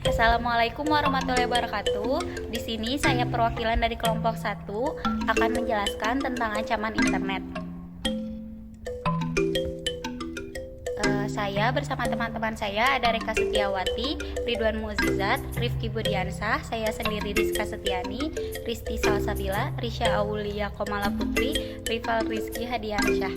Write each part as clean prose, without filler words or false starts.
Assalamualaikum warahmatullahi wabarakatuh. Di sini saya perwakilan dari kelompok 1 akan menjelaskan tentang ancaman internet. Saya bersama teman-teman saya ada Reka Setiawati, Ridwan Muzizat, Rifki Budiansah, saya sendiri Rizka Setiani, Risti Salsabila, Risha Aulia Komala Putri, Rival Rizky Hadiansyah.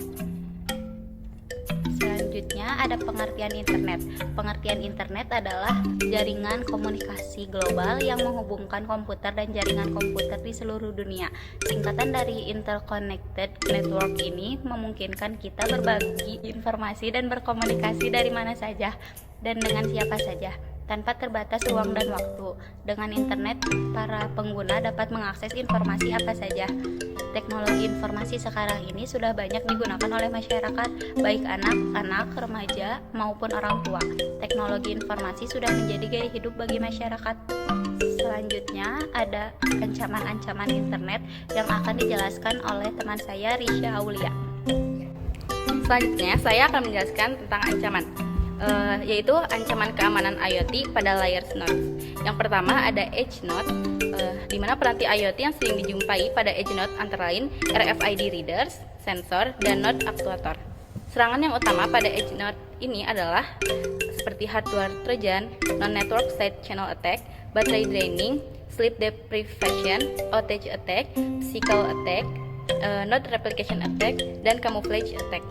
Selanjutnya ada pengertian internet. Pengertian internet adalah jaringan komunikasi global yang menghubungkan komputer dan jaringan komputer di seluruh dunia. Singkatan dari Interconnected Network ini memungkinkan kita berbagi informasi dan berkomunikasi dari mana saja dan dengan siapa saja, tanpa terbatas ruang dan waktu. Dengan internet, para pengguna dapat mengakses informasi apa saja. Teknologi informasi sekarang ini sudah banyak digunakan oleh masyarakat, baik anak-anak, remaja, maupun orang tua. Teknologi informasi sudah menjadi gaya hidup bagi masyarakat. Selanjutnya ada ancaman-ancaman internet yang akan dijelaskan oleh teman saya, Risha Aulia. Selanjutnya, saya akan menjelaskan tentang ancaman, yaitu ancaman keamanan IoT pada layers nodes. Yang pertama ada edge node, di mana peranti IoT yang sering dijumpai pada edge node antara lain RFID readers, sensor, dan node aktuator. Serangan yang utama pada edge node ini adalah seperti hardware trojan, non-network side channel attack, battery draining, sleep deprivation, outage attack, physical attack, node replication attack, dan camouflage attack.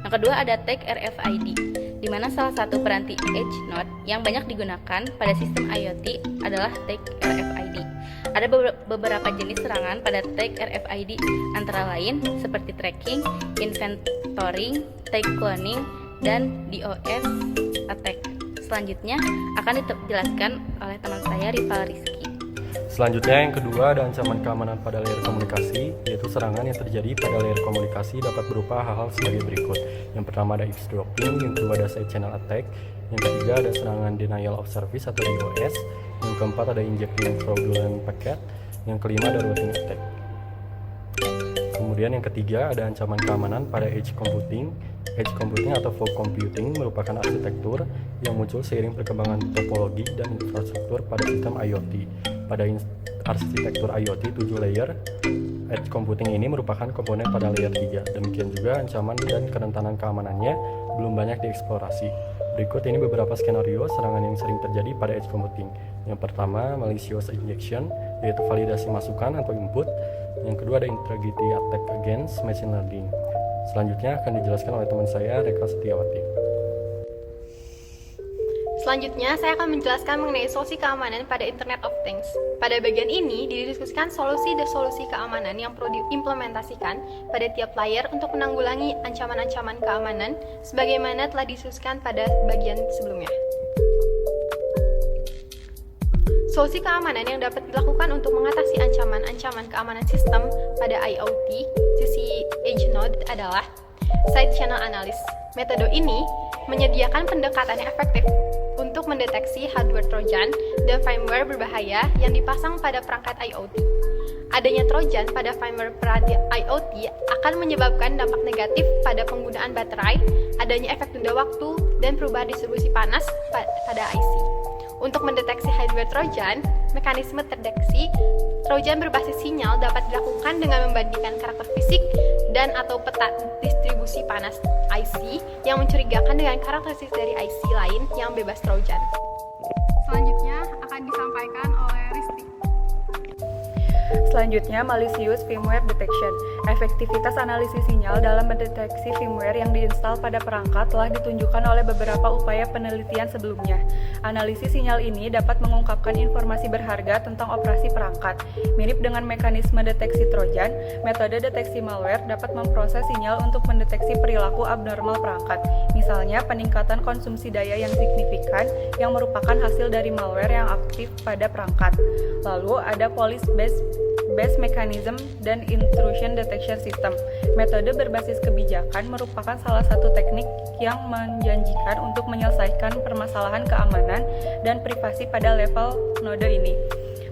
Yang kedua ada tag RFID, di mana salah satu peranti edge node yang banyak digunakan pada sistem IoT adalah tag RFID. Ada beberapa jenis serangan pada tag RFID, antara lain seperti tracking, inventorying, tag cloning, dan DOS attack. Selanjutnya akan dijelaskan oleh teman saya Rival Rizky. Selanjutnya yang kedua ada ancaman keamanan pada layer komunikasi, yaitu serangan yang terjadi pada layer komunikasi dapat berupa hal-hal sebagai berikut. Yang pertama ada eavesdropping, yang kedua ada side channel attack, yang ketiga ada serangan denial of service atau DOS, yang keempat ada injecting fraudulent packet, yang kelima ada routing attack. Kemudian yang ketiga ada ancaman keamanan pada edge computing. Edge computing atau fog computing merupakan arsitektur yang muncul seiring perkembangan topologi dan infrastruktur pada sistem IoT. Pada arsitektur IoT 7 layer, edge computing ini merupakan komponen pada layer 3. Demikian juga ancaman dan kerentanan keamanannya belum banyak dieksplorasi. Berikut ini beberapa skenario serangan yang sering terjadi pada edge computing. Yang pertama, malicious injection, yaitu validasi masukan atau input. Yang kedua ada integrity attack against machine learning. Selanjutnya akan dijelaskan oleh teman saya Reka Setiawati. Selanjutnya, saya akan menjelaskan mengenai solusi keamanan pada Internet of Things. Pada bagian ini, didiskusikan solusi keamanan yang perlu diimplementasikan pada tiap layer untuk menanggulangi ancaman-ancaman keamanan, sebagaimana telah didiskusikan pada bagian sebelumnya. Solusi keamanan yang dapat dilakukan untuk mengatasi ancaman-ancaman keamanan sistem pada IoT sisi edge node adalah side channel analysis. Metode ini menyediakan pendekatan yang efektif untuk mendeteksi hardware trojan dan firmware berbahaya yang dipasang pada perangkat IoT. Adanya trojan pada firmware perangkat IoT akan menyebabkan dampak negatif pada penggunaan baterai, adanya efek tunda waktu, dan perubahan distribusi panas pada IC. Untuk mendeteksi hardware trojan, mekanisme terdeteksi trojan berbasis sinyal dapat dilakukan dengan membandingkan karakter fisik dan atau peta distribusi panas IC yang mencurigakan dengan karakteristik dari IC lain yang bebas trojan. Selanjutnya akan disampaikan oleh Risti. Selanjutnya, malicious firmware detection. Efektivitas analisis sinyal dalam mendeteksi firmware yang diinstal pada perangkat telah ditunjukkan oleh beberapa upaya penelitian sebelumnya. Analisis sinyal ini dapat mengungkapkan informasi berharga tentang operasi perangkat. Mirip dengan mekanisme deteksi trojan, metode deteksi malware dapat memproses sinyal untuk mendeteksi perilaku abnormal perangkat. Misalnya, peningkatan konsumsi daya yang signifikan yang merupakan hasil dari malware yang aktif pada perangkat. Lalu, ada policy-based mechanism dan intrusion detection system. Metode berbasis kebijakan merupakan salah satu teknik yang menjanjikan untuk menyelesaikan permasalahan keamanan dan privasi pada level node ini.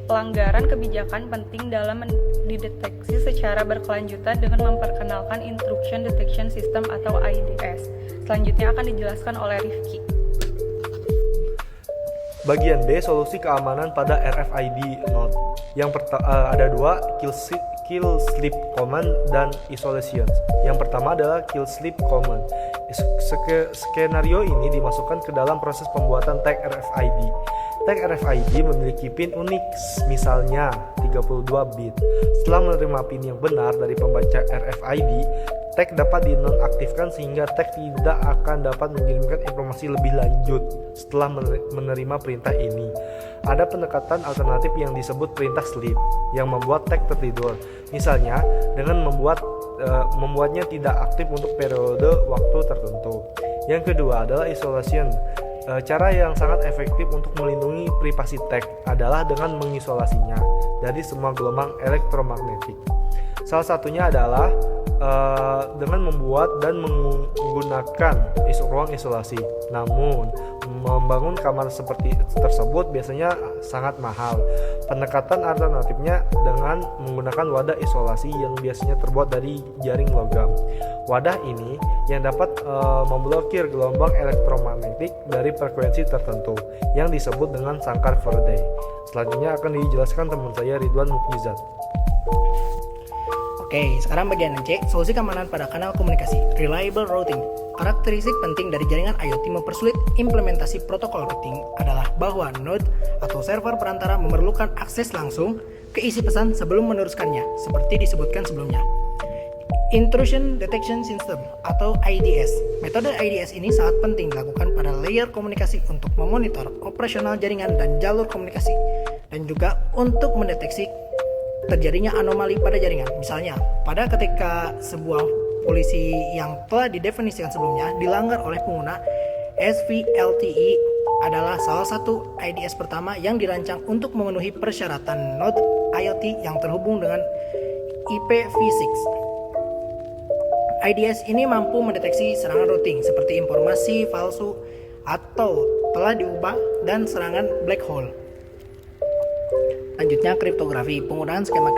pelanggaran kebijakan penting dalam dideteksi secara berkelanjutan dengan memperkenalkan Intrusion Detection System atau IDS. Selanjutnya akan dijelaskan oleh Rifki. Bagian B, solusi keamanan pada RFID node. Ada dua, kill sleep command dan isolation. Yang pertama adalah kill sleep command. Skenario ini dimasukkan ke dalam proses pembuatan tag RFID. Tag RFID memiliki pin unik, misalnya 32 bit. Setelah menerima pin yang benar dari pembaca RFID, tag dapat dinonaktifkan sehingga tag tidak akan dapat mengirimkan informasi lebih lanjut setelah menerima perintah ini. Ada pendekatan alternatif yang disebut perintah sleep yang membuat tag tertidur. Misalnya dengan membuatnya tidak aktif untuk periode waktu tertentu. Yang kedua adalah isolation. Cara yang sangat efektif untuk melindungi privasi tag adalah dengan mengisolasinya dari semua gelombang elektromagnetik. Salah satunya adalah dengan membuat dan menggunakan ruang isolasi. Namun, membangun kamar seperti tersebut biasanya sangat mahal. Pendekatan alternatifnya dengan menggunakan wadah isolasi yang biasanya terbuat dari jaring logam. Wadah ini yang dapat memblokir gelombang elektromagnetik dari frekuensi tertentu yang disebut dengan sangkar Faraday. Selanjutnya akan dijelaskan teman saya Ridwan Mukjizat. Oke, sekarang bagian C, solusi keamanan pada kanal komunikasi, reliable routing. Karakteristik penting dari jaringan IoT mempersulit implementasi protokol routing adalah bahwa node atau server perantara memerlukan akses langsung ke isi pesan sebelum meneruskannya, seperti disebutkan sebelumnya. Intrusion Detection System atau IDS. Metode IDS ini sangat penting dilakukan pada layer komunikasi untuk memonitor operasional jaringan dan jalur komunikasi, dan juga untuk mendeteksi terjadinya anomali pada jaringan. Misalnya, pada ketika sebuah polisi yang telah didefinisikan sebelumnya dilanggar oleh pengguna, SVLTE adalah salah satu IDS pertama yang dirancang untuk memenuhi persyaratan node IoT yang terhubung dengan IPv6. IDS ini mampu mendeteksi serangan routing seperti informasi palsu atau telah diubah dan serangan black hole. Lanjutnya, kriptografi. Penggunaan skema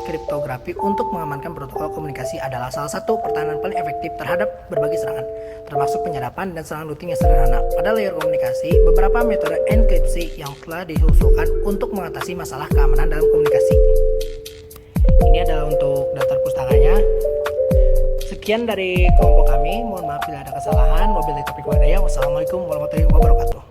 kriptografi untuk mengamankan protokol komunikasi adalah salah satu pertahanan paling efektif terhadap berbagai serangan, termasuk penyadapan dan serangan routing yang sederhana. Pada layer komunikasi, beberapa metode enkripsi yang telah diusulkan untuk mengatasi masalah keamanan dalam komunikasi. Ini adalah untuk daftar pustakanya. Sekian dari kelompok kami. Mohon maaf bila ada kesalahan. Wabillahi taufiq wal hidayah. Wassalamualaikum warahmatullahi wabarakatuh.